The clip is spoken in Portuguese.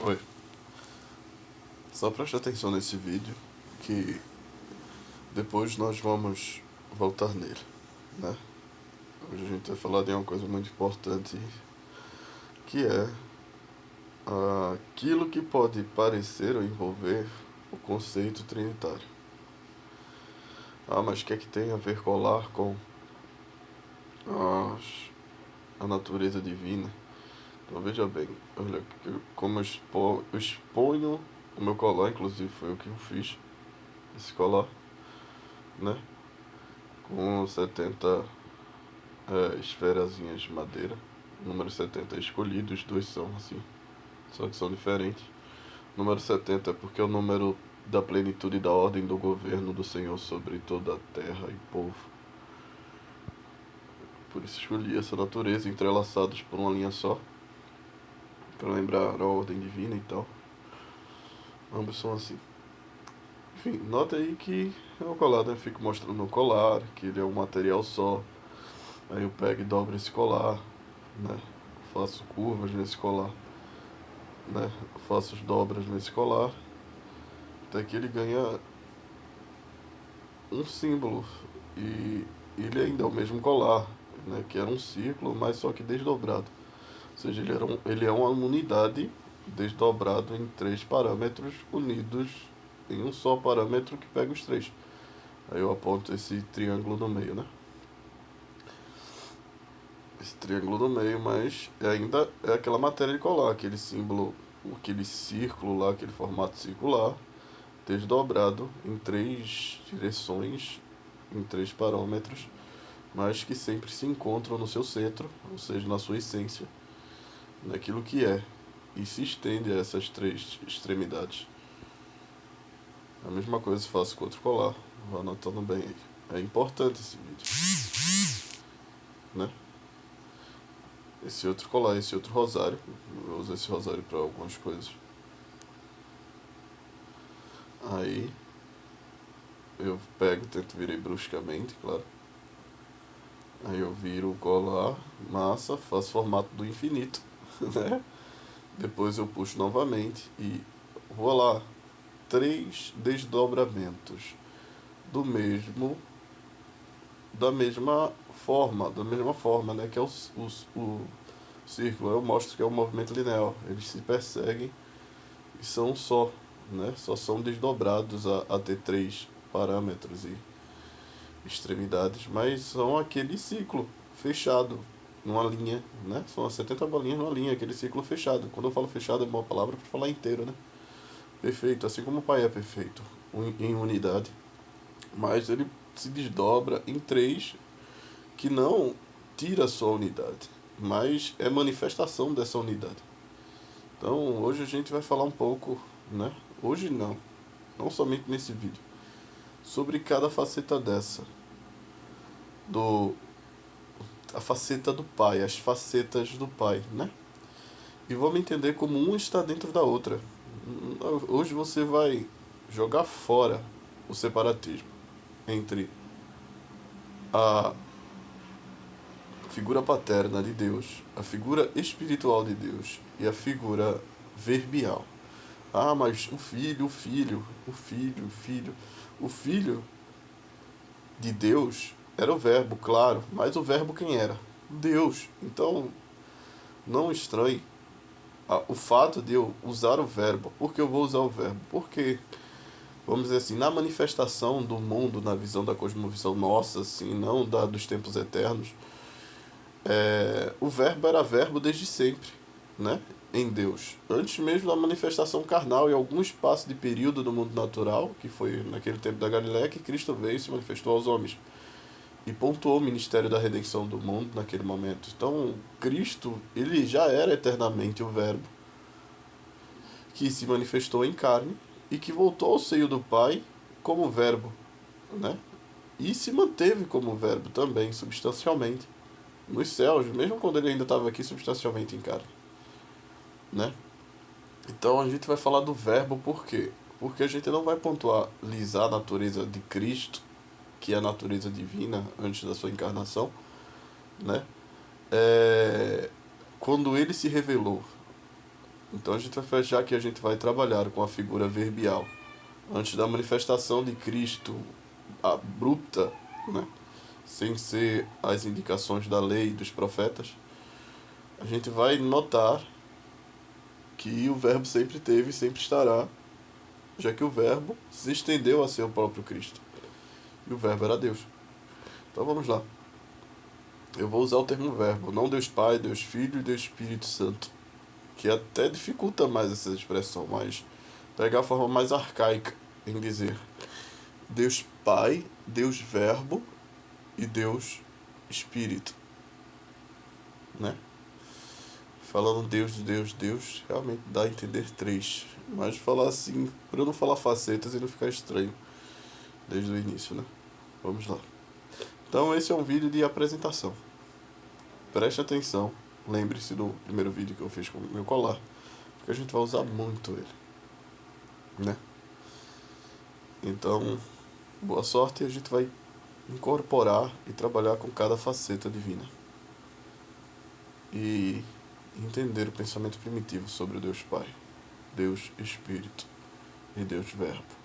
Oi, só preste atenção nesse vídeo que depois nós vamos voltar nele, né? Hoje a gente vai falar de uma coisa muito importante que é aquilo que pode parecer ou envolver o conceito trinitário. Mas o que é que tem a ver colar com a natureza divina? Então veja bem, olha como eu exponho o meu colar, inclusive foi o que eu fiz, esse colar, né? Com 70 esferazinhas de madeira. O número 70 é escolhido, os dois são assim, só que são diferentes. O número 70 é porque é o número da plenitude e da ordem do governo do Senhor sobre toda a terra e povo. Por isso escolhi essa natureza, entrelaçados por uma linha só, para lembrar a ordem divina e tal. Ambos são assim. Enfim, nota aí que é o colar, né? Fico mostrando o colar, que ele é um material só. Aí eu pego e dobro esse colar, né? Faço curvas nesse colar, né? Faço dobras nesse colar, até que ele ganha um símbolo. E ele ainda é o mesmo colar, né? Que era um círculo, mas só que desdobrado. Ou seja, ele é uma unidade desdobrado em 3 parâmetros unidos em um só parâmetro que pega os 3. Aí eu aponto esse triângulo no meio, né? Esse triângulo no meio, mas ainda é aquela matéria de colar, aquele símbolo, aquele círculo lá, aquele formato circular, desdobrado em 3 direções, em 3 parâmetros, mas que sempre se encontram no seu centro, ou seja, na sua essência, naquilo que é, e se estende a essas 3 extremidades. A mesma coisa faço com outro colar, vou anotando bem aí. É importante esse vídeo, né? Esse outro colar, esse outro rosário, eu uso esse rosário para algumas coisas. Aí eu pego, tento virar bruscamente, claro. Aí eu viro o colar, massa, faço formato do infinito, né? Depois eu puxo novamente e vou lá, 3 desdobramentos do mesmo, da mesma forma, né? Que é o círculo. Eu mostro que é um movimento linear. Eles se perseguem e são um só, né? Só são desdobrados a ter 3 parâmetros e extremidades, mas são aquele ciclo fechado numa linha, né? São as 70 bolinhas numa linha, aquele ciclo fechado. Quando eu falo fechado é uma palavra para falar inteiro, né? Perfeito, assim como o Pai é perfeito em unidade, mas ele se desdobra em 3 que não tira a sua unidade, mas é manifestação dessa unidade. Então hoje a gente vai falar um pouco, né? Hoje não somente nesse vídeo, sobre cada faceta dessa, do a faceta do Pai, as facetas do Pai, né? E vamos entender como uma está dentro da outra. Hoje você vai jogar fora o separatismo entre a figura paterna de Deus, a figura espiritual de Deus e a figura verbial. Mas o filho de Deus era o verbo, claro, mas o verbo quem era? Deus. Então, não estranhe o fato de eu usar o verbo. Por que eu vou usar o verbo? Porque, vamos dizer assim, na manifestação do mundo, na visão da cosmovisão nossa, assim, não dos tempos eternos, o verbo era verbo desde sempre, né? Em Deus. Antes mesmo da manifestação carnal, em algum espaço de período do mundo natural, que foi naquele tempo da Galileia, que Cristo veio e se manifestou aos homens. E pontuou o ministério da redenção do mundo naquele momento. Então, Cristo, ele já era eternamente o verbo, que se manifestou em carne e que voltou ao seio do Pai como verbo, né? E se manteve como verbo também, substancialmente, nos céus, mesmo quando ele ainda estava aqui substancialmente em carne, né? Então a gente vai falar do verbo por quê? Porque a gente não vai pontualizar a natureza de Cristo, que é a natureza divina antes da sua encarnação, né? Quando ele se revelou Então a gente vai fechar que a gente vai trabalhar com a figura verbial. Antes da manifestação de Cristo abrupta, né? Sem ser as indicações da lei e dos profetas, a gente vai notar que o Verbo sempre teve e sempre estará, já que o Verbo se estendeu a ser o próprio Cristo. E o Verbo era Deus. Então vamos lá. Eu vou usar o termo Verbo, não Deus Pai, Deus Filho e Deus Espírito Santo, que até dificulta mais essa expressão, mas pegar a forma mais arcaica em dizer Deus Pai, Deus Verbo e Deus Espírito, né? Falando Deus, Deus, Deus, realmente dá a entender três. Mas falar assim, para eu não falar facetas e não ficar estranho desde o início, né? Vamos lá. Então esse é um vídeo de apresentação. Preste atenção, lembre-se do primeiro vídeo que eu fiz com o meu colar, porque a gente vai usar muito ele, né? Então, boa sorte e a gente vai incorporar e trabalhar com cada faceta divina. E entender o pensamento primitivo sobre o Deus Pai, Deus Espírito e Deus Verbo.